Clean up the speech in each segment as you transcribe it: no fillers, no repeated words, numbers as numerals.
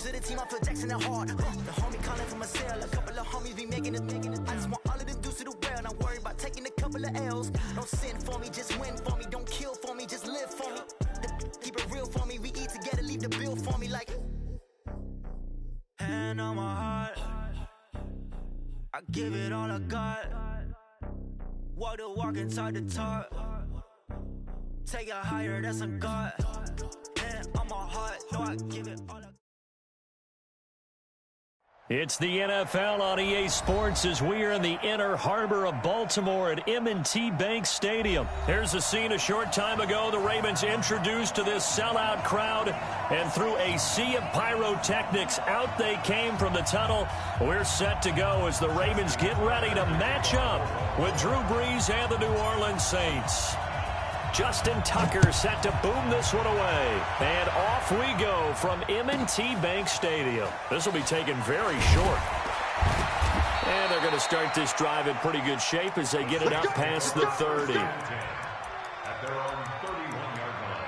of the team, I feel Jackson at heart. The homie calling from a cell, a couple of homies be making it. I just want all of them dudes to do well, not worry about taking a couple of L's. Don't sin for me, just win for me. Don't kill for me, just live for me. Keep it real for me, we eat together, leave the bill for me like. Hand on my heart, I give it all I got. Walk the walk inside the talk. Take it higher, that's a God. Hand on my heart, no, I give it all I got. It's the NFL on EA Sports as we are in the inner harbor of Baltimore at M&T Bank Stadium. Here's a scene a short time ago. The Ravens introduced to this sellout crowd, and through a sea of pyrotechnics, out they came from the tunnel. We're set to go as the Ravens get ready to match up with Drew Brees and the New Orleans Saints. Justin Tucker set to boom this one away. And off we go from M&T Bank Stadium. This will be taken very short. And they're going to start this drive in pretty good shape as they get it up past the 30. At their own 31-yard line.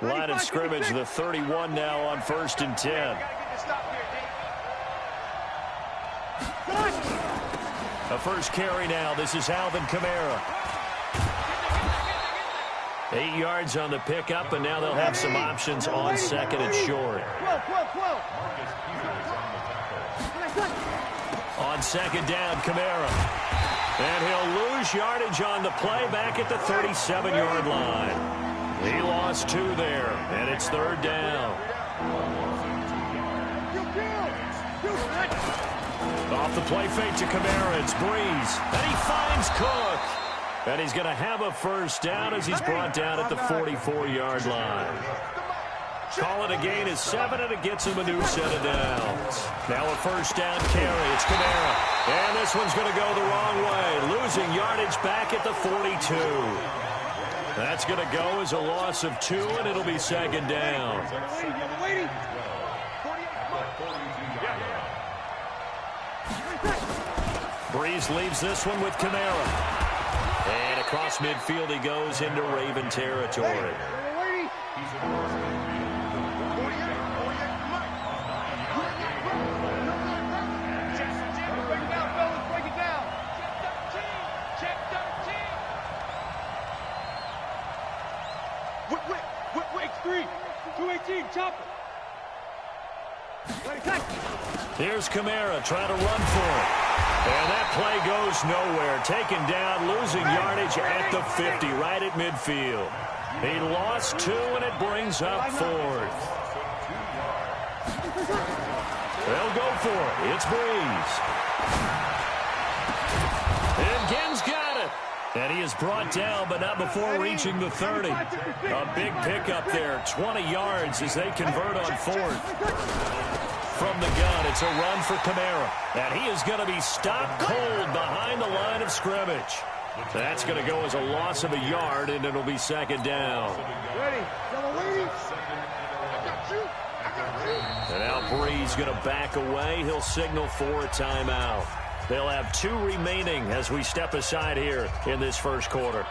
Line of scrimmage, the 31 now on 1st and 10. A first carry now. This is Alvin Kamara. 8 yards on the pickup, and now they'll have some options on second and short. On second down, Kamara. And he'll lose yardage on the play back at the 37-yard line. He lost 2 there, and it's 3rd down. Off the play fake to Kamara, it's Brees, and he finds Cook. And he's going to have a first down as he's brought down at the 44-yard line. Call it a gain of 7, and it gets him a new set of downs. Now a first down carry, it's Kamara. And this one's going to go the wrong way, losing yardage back at the 42. That's going to go as a loss of 2, and it'll be 2nd down. Brees leaves this one with Kamara. And across midfield he goes into Raven territory. Here's Kamara trying to run for it. And that play goes nowhere. Taken down, losing yardage at the 50, right at midfield. He lost 2, and it brings up 4th. They'll go for it. It's Brees. And Ginn's got it. And he is brought down, but not before reaching the 30. A big pickup there, 20 yards as they convert on 4th. From the gun, it's a run for Kamara. And he is going to be stopped cold behind the line of scrimmage. That's going to go as a loss of a yard, and it'll be 2nd down. And now Brees going to back away. He'll signal for a timeout. They'll have 2 remaining as we step aside here in this first quarter.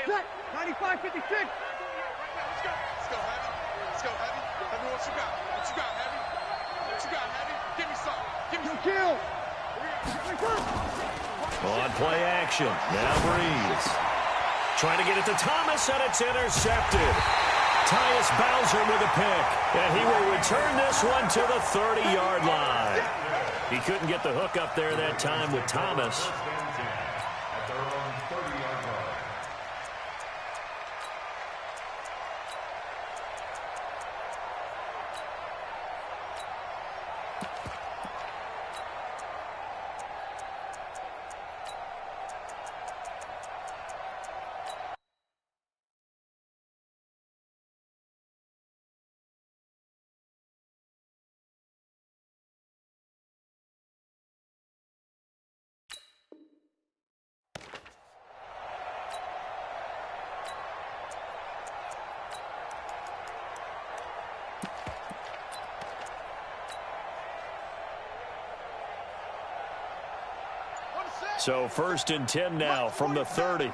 Set. 95, 56. Let's go. Let's go, Heavy. Let's go, Heavy. Heavy, what you got? What you got, Heavy? What you got, Heavy? Give me some. Give me some. Kill. On play action. Now Brees. Trying to get it to Thomas, and it's intercepted. Tyus Bowser with a pick, and he will return this one to the 30-yard line. He couldn't get the hook up there that time with Thomas. At their own 30-yard line. So 1st and 10 now from the 30.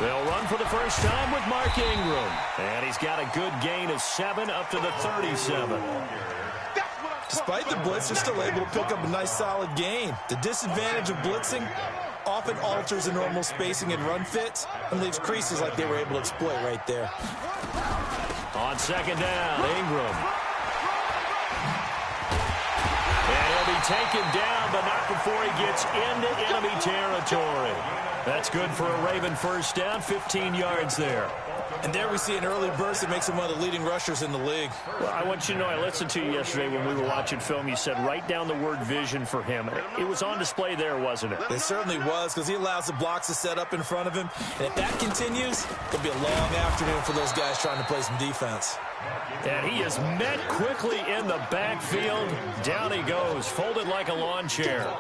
They'll run for the first time with Mark Ingram. And he's got a good gain of 7 up to the 37. Despite the blitz, they're still able to pick up a nice solid gain. The disadvantage of blitzing often alters the normal spacing and run fits and leaves creases like they were able to exploit right there. On 2nd down, Ingram. And he'll be taken down, but not before he gets into enemy territory. That's good for a Raven first down, 15 yards there. And there we see an early burst that makes him one of the leading rushers in the league. Well, I want you to know, I listened to you yesterday when we were watching film. You said write down the word vision for him. It was on display there, wasn't it? It certainly was, because he allows the blocks to set up in front of him. And if that continues, it'll be a long afternoon for those guys trying to play some defense. And he is met quickly in the backfield. Down he goes, folded like a lawn chair.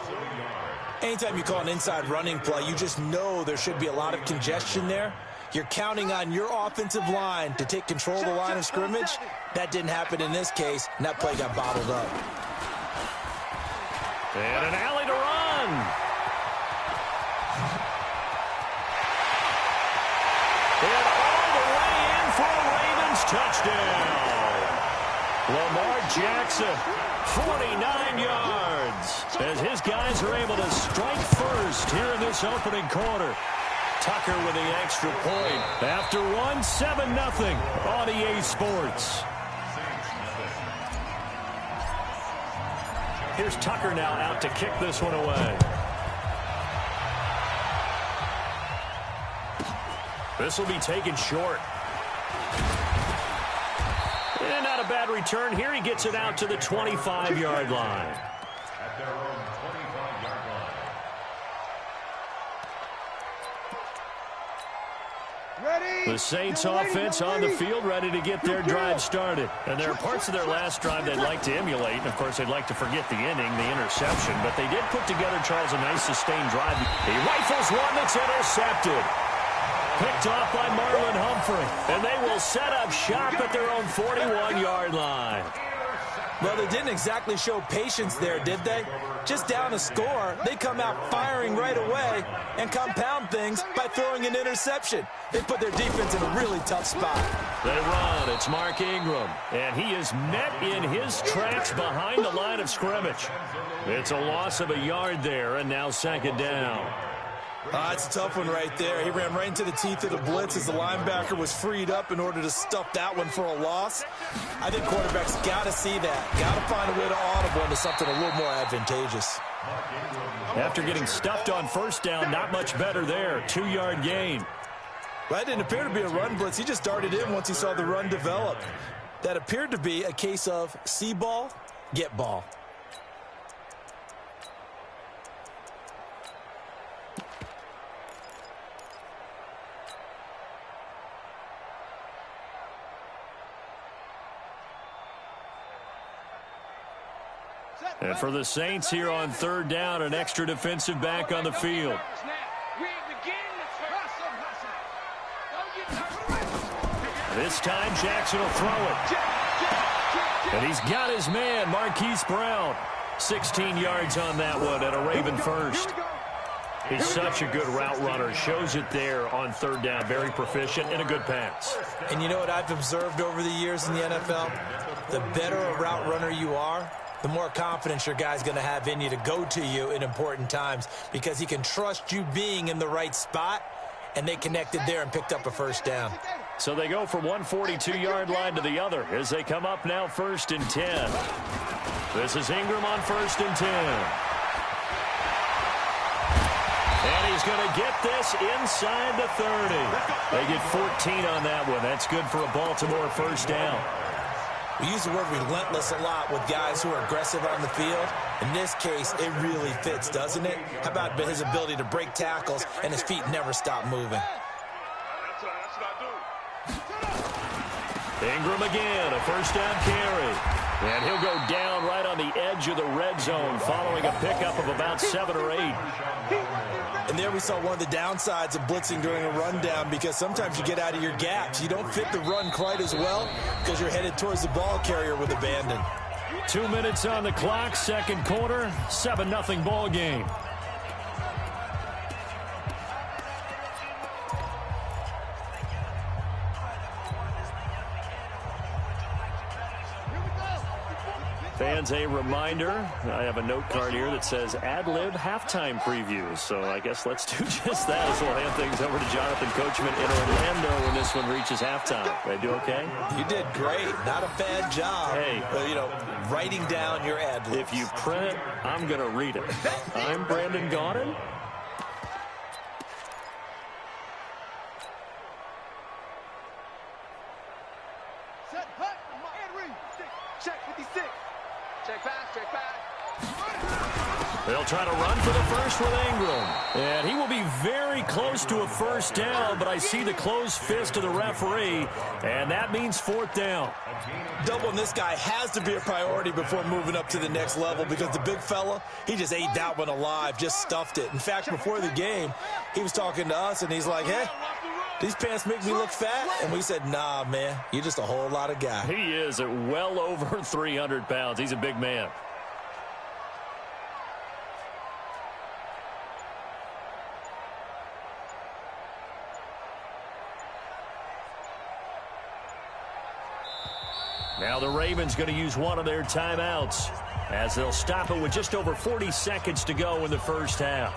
Anytime you call an inside running play, you just know there should be a lot of congestion there. You're counting on your offensive line to take control of the line of scrimmage. That didn't happen in this case, and that play got bottled up. And an alley to run. And all the way in for a Ravens touchdown. Lamar Jackson, 49 yards, as his guys are able to strike first here in this opening quarter. Tucker with the extra point. After one, 7-0 on EA Sports. Here's Tucker now out to kick this one away. This will be taken short. And not a bad return here. He gets it out to the 25-yard line. At their own 25-yard line. The Saints offense on the field, ready to get their drive started. And there are parts of their last drive they'd like to emulate. And, of course, they'd like to forget the inning, the interception. But they did put together, Charles, a nice sustained drive. He rifles one that's intercepted. Picked off by Marlon Humphrey. And they will set up shop at their own 41-yard line. Well, they didn't exactly show patience there, did they? Just down a score, they come out firing right away and compound things by throwing an interception. They put their defense in a really tough spot. They run. It's Mark Ingram. And he is met in his tracks behind the line of scrimmage. It's a loss of a yard there, and now 2nd down. It's a tough one right there. He ran right into the teeth of the blitz as the linebacker was freed up in order to stuff that one for a loss. I think quarterbacks got to see that. Got to find a way to audible into something a little more advantageous. After getting stuffed on first down, not much better there. 2-yard gain. Well, that didn't appear to be a run blitz. He just darted in once he saw the run develop. That appeared to be a case of see ball, get ball. And for the Saints here on 3rd down, an extra defensive back on the field. This time Jackson will throw it. And he's got his man, Marquise Brown. 16 yards on that one and a Raven first. He's such a good route runner. Shows it there on 3rd down. Very proficient and a good pass. And you know what I've observed over the years in the NFL? The better a route runner you are, the more confidence your guy's going to have in you to go to you in important times because he can trust you being in the right spot, and they connected there and picked up a first down. So they go from one 42-yard line to the other as they come up now 1st and 10. This is Ingram on 1st and 10. And he's going to get this inside the 30. They get 14 on that one. That's good for a Baltimore first down. We use the word relentless a lot with guys who are aggressive on the field. In this case, it really fits, doesn't it? How about his ability to break tackles and his feet never stop moving? That's what I do. Ingram again, a first down carry. And he'll go down right on the edge of the red zone following a pickup of about 7 or 8. And there we saw one of the downsides of blitzing during a rundown because sometimes you get out of your gaps. You don't fit the run quite as well because you're headed towards the ball carrier with abandon. 2 minutes on the clock, second quarter, 7-0 ball game. Fans, a reminder, I have a note card here that says ad-lib halftime previews. So I guess let's do just that as we'll hand things over to Jonathan Coachman in Orlando when this one reaches halftime. Did I do okay? You did great. Not a bad job. Hey. Writing down your ad-libs. If you print it, I'm going to read it. I'm Brandon Gaudin. Set, hut, and read. Check 56. Check back, check back. They'll try to run for the first with Ingram. And he will be very close to a first down, but I see the closed fist of the referee, and that means 4th down. Doubling this guy has to be a priority before moving up to the next level because the big fella, he just ate that one alive, just stuffed it. In fact, before the game, he was talking to us, and he's like, hey, these pants make me look fat? And we said, nah, man, you're just a whole lot of guy. He is at well over 300 pounds. He's a big man. Now the Ravens going to use one of their timeouts as they'll stop it with just over 40 seconds to go in the first half.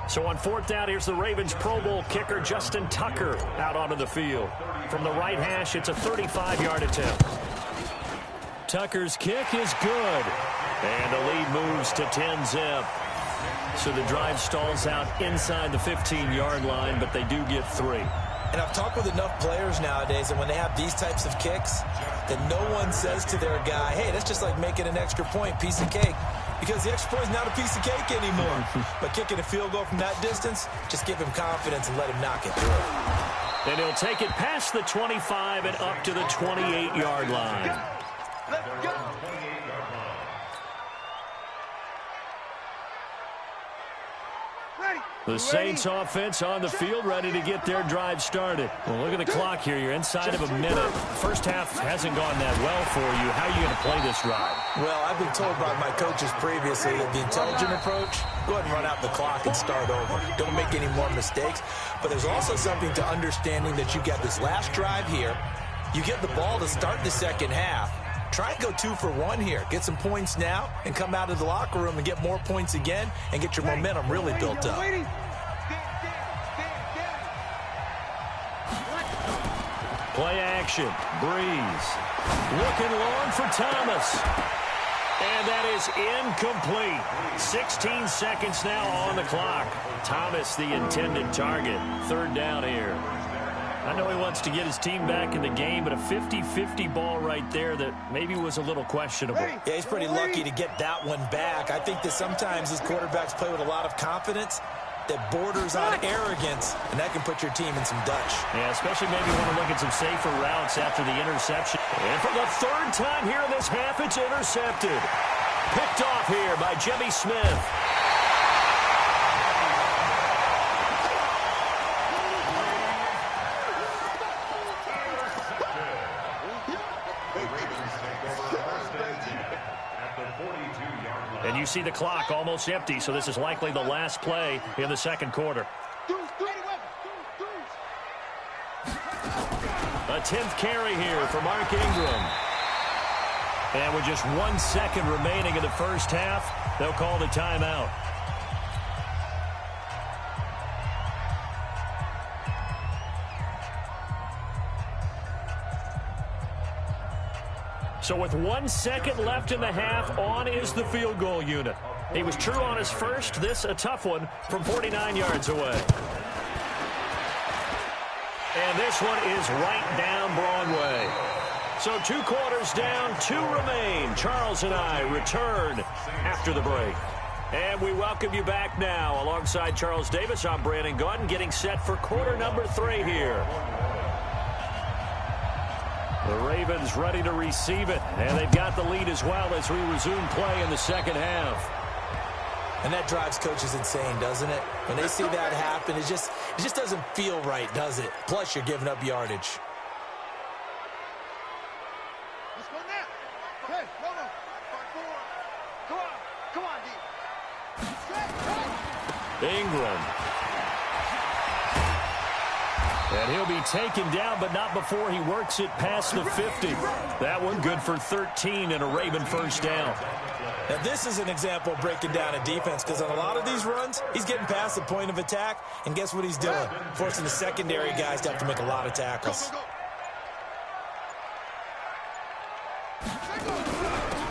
So on 4th down, here's the Ravens Pro Bowl kicker Justin Tucker out onto the field. From the right hash, it's a 35-yard attempt. Tucker's kick is good. And the lead moves to 10-zip. So the drive stalls out inside the 15-yard line, but they do get 3. And I've talked with enough players nowadays that when they have these types of kicks, that no one says to their guy, hey, that's just like making an extra point, piece of cake. Because the extra point is not a piece of cake anymore. But kicking a field goal from that distance, just give him confidence and let him knock it through. And he'll take it past the 25 and up to the 28-yard line. Let's go. The Saints offense on the field, ready to get their drive started. Well, look at the clock here. You're inside of a minute. First half hasn't gone that well for you. How are you going to play this drive? Well, I've been told by my coaches previously that the intelligent approach, go ahead and run out the clock and start over. Don't make any more mistakes. But there's also something to understanding that you get this last drive here. You get the ball to start the second half. Try and go 2 for 1 here. Get some points now and come out of the locker room and get more points again and get your momentum really built up. Play action. Breeze. Looking long for Thomas. And that is incomplete. 16 seconds now on the clock. Thomas, the intended target. 3rd down here. I know he wants to get his team back in the game, but a 50-50 ball right there that maybe was a little questionable. Yeah, he's pretty lucky to get that one back. I think that sometimes these quarterbacks play with a lot of confidence that borders on arrogance, and that can put your team in some Dutch. Yeah, especially maybe want to look at some safer routes after the interception. And for the 3rd time here in this half, it's intercepted. Picked off here by Jimmy Smith. see the clock almost empty, so this is likely the last play in the second quarter. A 10th carry here for Mark Ingram. And with just 1 second remaining in the first half, they'll call the timeout. So with 1 second left in the half, on is the field goal unit. He was true on his first. This a tough one from 49 yards away. And this one is right down Broadway. So 2 quarters down, 2 remain. Charles and I return after the break. And we welcome you back now. Alongside Charles Davis, I'm Brandon Gaudin, getting set for quarter number 3 here. The Ravens ready to receive it, and they've got the lead as well as we resume play in the second half. And that drives coaches insane, doesn't it? When they see that happen, it just doesn't feel right, does it? Plus, you're giving up yardage. Let's go now. Hey, no. Come on, D. Ingram. And he'll be taken down, but not before he works it past the 50. That one good for 13 and a Raven first down. Now, this is an example of breaking down a defense, because on a lot of these runs, he's getting past the point of attack, and guess what he's doing? Forcing the secondary guys to have to make a lot of tackles.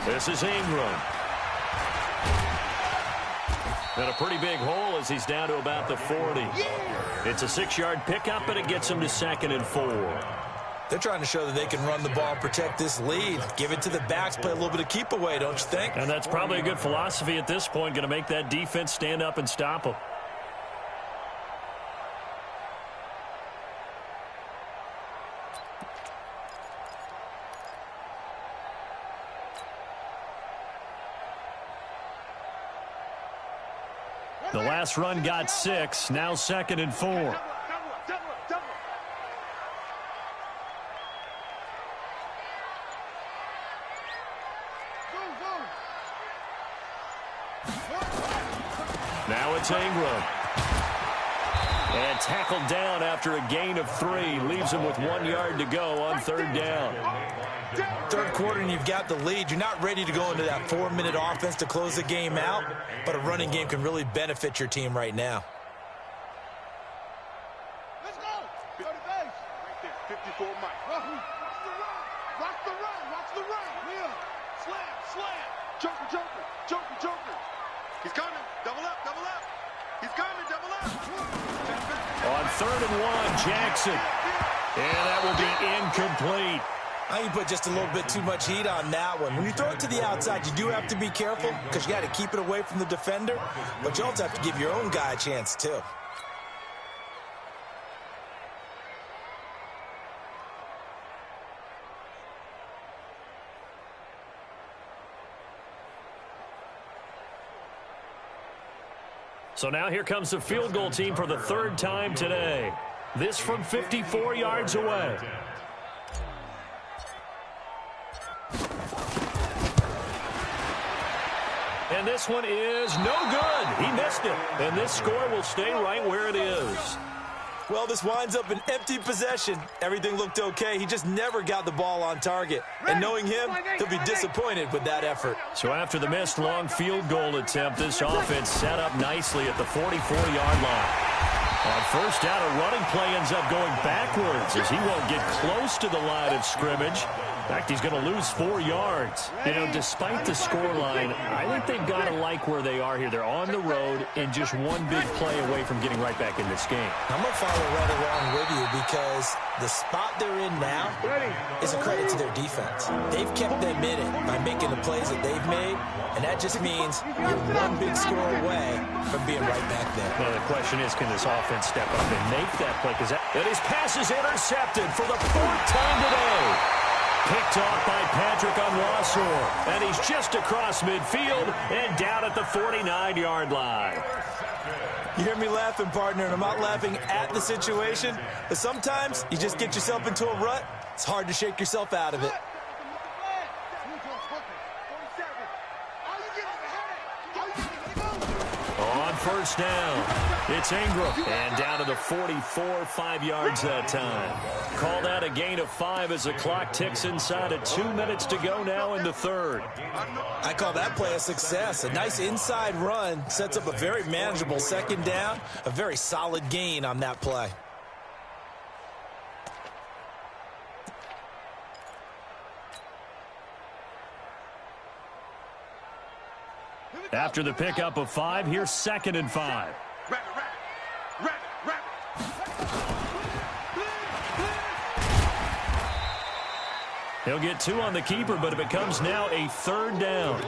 This is Ingram. And a pretty big hole as he's down to about the 40. It's a 6-yard pickup, and it gets him to 2nd and 4. They're trying to show that they can run the ball and protect this lead. Give it to the backs, play a little bit of keep away, don't you think? And that's probably a good philosophy at this point, going to make that defense stand up and stop them. The last run got 6, now 2nd and 4. Now it's Ingram. And tackled down after a gain of 3. Leaves him with 1 yard to go on 3rd down. Third quarter and you've got the lead. You're not ready to go into that 4-minute offense to close the game out, but a running game can really benefit your team right now. Let's go. Go to base. Right there. 54 Mike. Watch the run. Yeah. Slam. Joker. He's coming. Double up. He's coming. Double up. On 3rd and 1, Jackson. And that will be incomplete. I think you put just a little bit too much heat on that one. When you throw it to the outside, you do have to be careful because you got to keep it away from the defender, but you also have to give your own guy a chance too. So now here comes the field goal team for the 3rd time today. This from 54 yards away. And this one is no good. He missed it. And this score will stay right where it is. Well, this winds up an empty possession. Everything looked okay. He just never got the ball on target. And knowing him, he'll be disappointed with that effort. So after the missed long field goal attempt, this offense set up nicely at the 44-yard line. On first down, a running play ends up going backwards as he won't get close to the line of scrimmage. In fact, he's going to lose 4 yards. You know, despite the scoreline, I think they've got to like where they are here. They're on the road and just one big play away from getting right back in this game. I'm going to follow right along with you because the spot they're in now is a credit to their defense. They've kept them in it by making the plays that they've made, and that just means you're one big score away from being right back there. Well, the question is, can this offense step up and make that play? And his pass is intercepted for the 4th time today. Picked off by Patrick Onwuasor, and he's just across midfield and down at the 49-yard line. You hear me laughing, partner, and I'm not laughing at the situation, but sometimes you just get yourself into a rut. It's hard to shake yourself out of it. first down. It's Ingram, and down to the 44, 5 yards that time. Call that a gain of 5 as the clock ticks inside of 2 minutes to go now in the third. I call that play a success. A nice inside run sets up a very manageable second down, a very solid gain on that play. After the pickup of 5, here's 2nd and 5. He'll get 2 on the keeper, but it becomes now a 3rd down.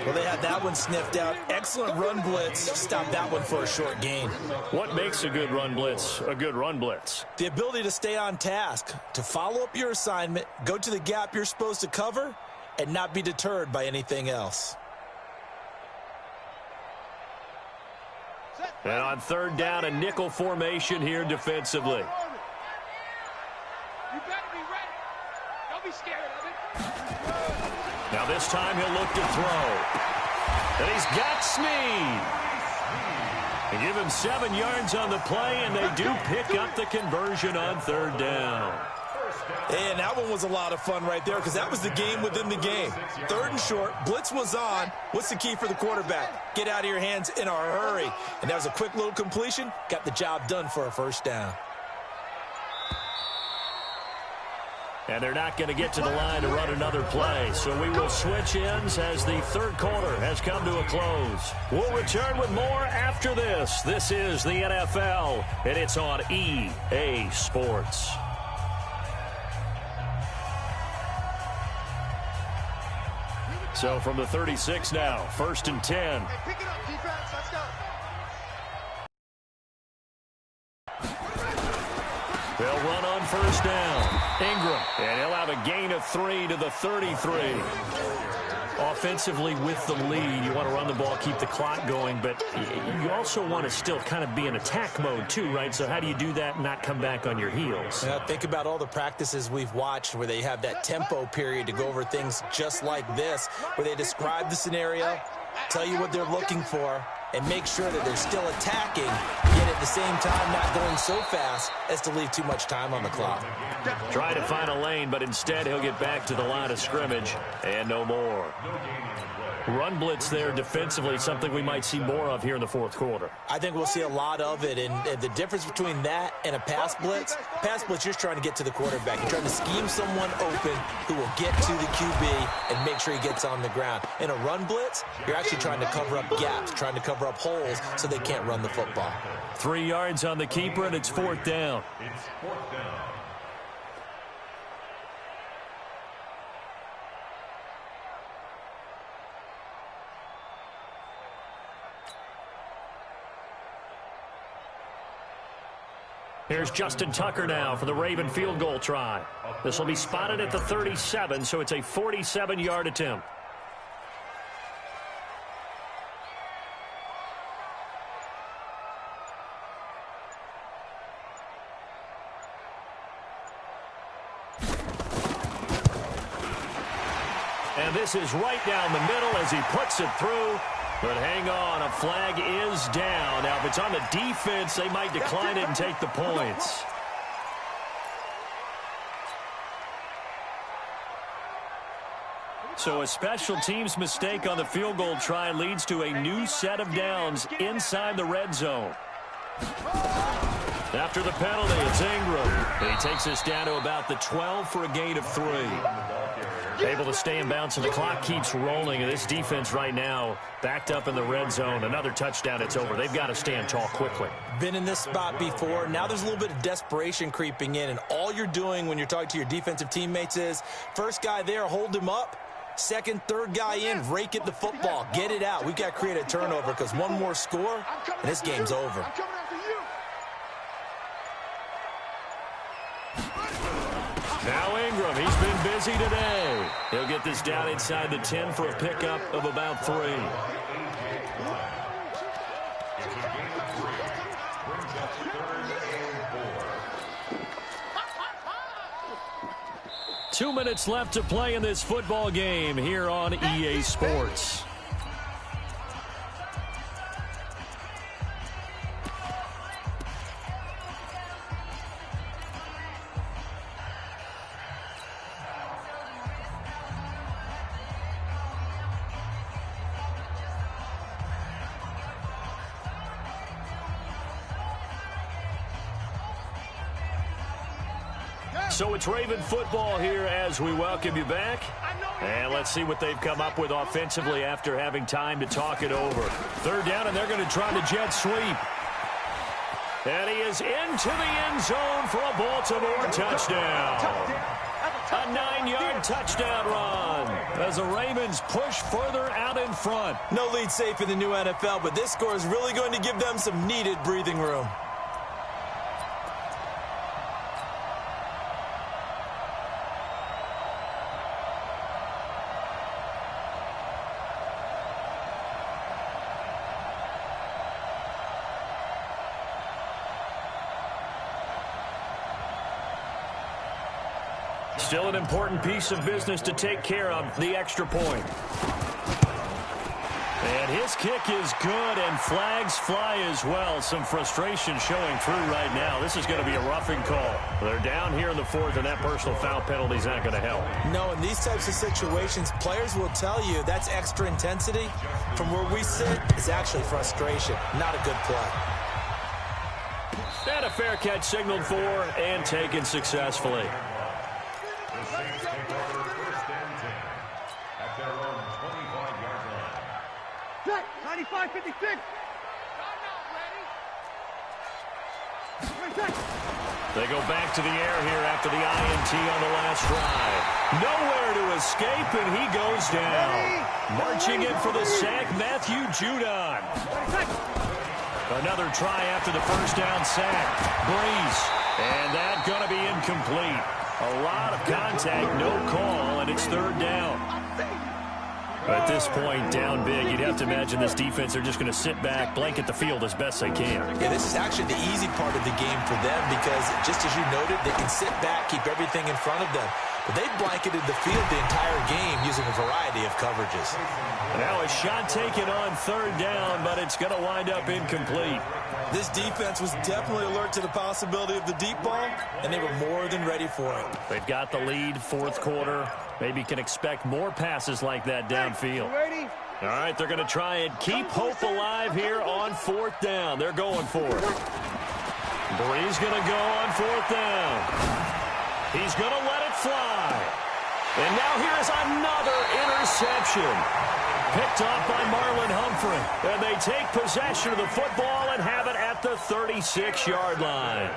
Well, they had that one sniffed out. Excellent run blitz. Stop that one for a short gain. What makes a good run blitz a good run blitz? The ability to stay on task, to follow up your assignment, go to the gap you're supposed to cover, and not be deterred by anything else. And on 3rd down, a nickel formation here defensively. You better be ready. Don't be scared of it. Now this time he'll look to throw. And he's got Snead. They give him 7 yards on the play, and they do pick up the conversion on 3rd down. And that one was a lot of fun right there because that was the game within the game. 3rd and short, blitz was on. What's the key for the quarterback? Get out of your hands in a hurry. And that was a quick little completion. Got the job done for a first down. And they're not going to get to the line to run another play. So we will switch ends as the 3rd quarter has come to a close. We'll return with more after this. This is the NFL, and it's on EA Sports. So from the 36 now, 1st and 10. Hey, pick it up, defense. Let's go. They'll run on 1st down. Ingram, and he'll have a gain of 3 to the 33. Offensively with the lead, you want to run the ball, keep the clock going, but you also want to still kind of be in attack mode too, right? So how do you do that and not come back on your heels? Yeah, think about all the practices we've watched where they have that tempo period to go over things just like this, where they describe the scenario, tell you what they're looking for, and make sure that they're still attacking, yet at the same time not going so fast as to leave too much time on the clock. Try to find a lane, but instead he'll get back to the line of scrimmage and no more. Run blitz there defensively, something we might see more of here in the 4th quarter. I think we'll see a lot of it, and the difference between that and a pass blitz, you're just trying to get to the quarterback. You're trying to scheme someone open who will get to the QB and make sure he gets on the ground. In a run blitz, you're actually trying to cover up gaps, trying to cover up holes so they can't run the football. 3 yards on the keeper, and it's 4th down. It's 4th down. Here's Justin Tucker now for the Raven field goal try. This will be spotted at the 37, so it's a 47-yard attempt. And this is right down the middle as he puts it through. But hang on, a flag is down. Now, if it's on the defense, they might decline it and take the points. So a special teams mistake on the field goal try leads to a new set of downs inside the red zone. After the penalty, it's Ingram. And he takes us down to about the 12 for a gain of 3. Able to stay in bounds, and the clock keeps rolling. And this defense right now backed up in the red zone. Another touchdown, it's over. They've got to stand tall quickly. Been in this spot before. Now there's a little bit of desperation creeping in, and all you're doing when you're talking to your defensive teammates is first guy there, hold him up. Second, third guy in, rake at the football. Get it out. We've got to create a turnover because one more score, and this game's over. Now Ingram, he's been busy today. He'll get this down inside the 10 for a pickup of about 3. 2 minutes left to play in this football game here on EA Sports. So it's Raven football here as we welcome you back. And let's see what they've come up with offensively after having time to talk it over. Third down, and they're going to try the jet sweep. And he is into the end zone for a Baltimore touchdown. A 9-yard touchdown run as the Ravens push further out in front. No lead safe in the new NFL, but this score is really going to give them some needed breathing room. Still an important piece of business to take care of, the extra point. And his kick is good, and flags fly as well. Some frustration showing through right now. This is going to be a roughing call. They're down here in the fourth, and that personal foul penalty is not going to help. No, in these types of situations, players will tell you that's extra intensity. From where we sit, it's actually frustration, not a good play. And a fair catch signaled for and taken successfully. The Saints take over 1st and 10 at their own 25-yard line. Check, 95-56. They go back to the air here after the INT on the last drive. Nowhere to escape, and he goes down. Marching in for the sack, Matthew Judon. Another try after the first down sack. Breeze. And that's going to be incomplete. A lot of contact, no call, and it's third down. At this point, down big, you'd have to imagine this defense, they're just going to sit back, blanket the field as best they can. Yeah, this is actually the easy part of the game for them because, just as you noted, they can sit back, keep everything in front of them. But they blanketed the field the entire game using a variety of coverages. Now a shot taken on third down, but it's going to wind up incomplete. This defense was definitely alert to the possibility of the deep ball, and they were more than ready for it. They've got the lead, fourth quarter. Maybe can expect more passes like that downfield. All right, they're going to try and keep hope alive here on fourth down. They're going for it. Bree's going to go on fourth down. He's going to let it fly. And now here is another interception. Picked off by Marlon Humphrey. And they take possession of the football and have it at the 36-yard line.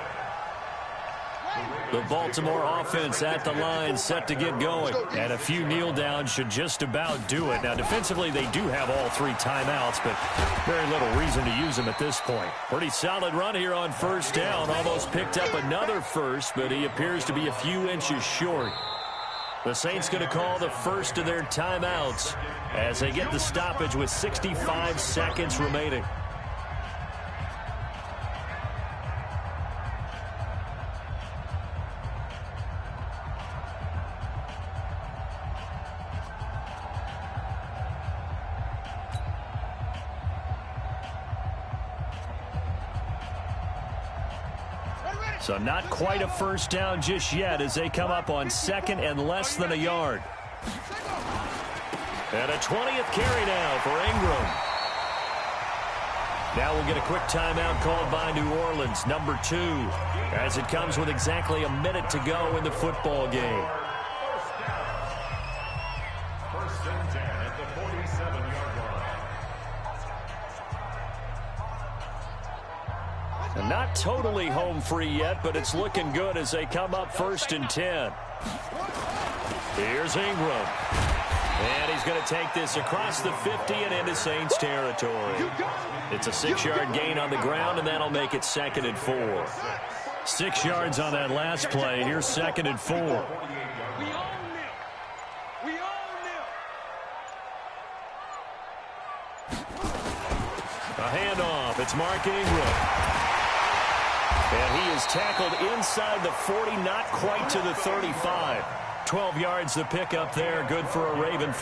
The Baltimore offense at the line set to get going. And a few kneel downs should just about do it. Now, defensively, they do have all three timeouts, but very little reason to use them at this point. Pretty solid run here on first down. Almost picked up another first, but he appears to be a few inches short. The Saints going to call the first of their timeouts as they get the stoppage with 65 seconds remaining. So not quite a first down just yet as they come up on second and less than a yard. And a 20th carry now for Ingram. Now we'll get a quick timeout called by New Orleans, number 2, as it comes with exactly a minute to go in the football game. First and 10 at the 47-yard line. And not totally home free yet, but it's looking good as they come up first and 10. Here's Ingram. And he's going to take this across the 50 and into Saints territory. It's a 6-yard gain on the ground, and that'll make it second and 4. 6 yards on that last play. Here's second and 4. We own them. We own them. A handoff. It's Mark Ingram. And he is tackled inside the 40, not quite to the 35. 12 yards the pickup there. Good for a Raven.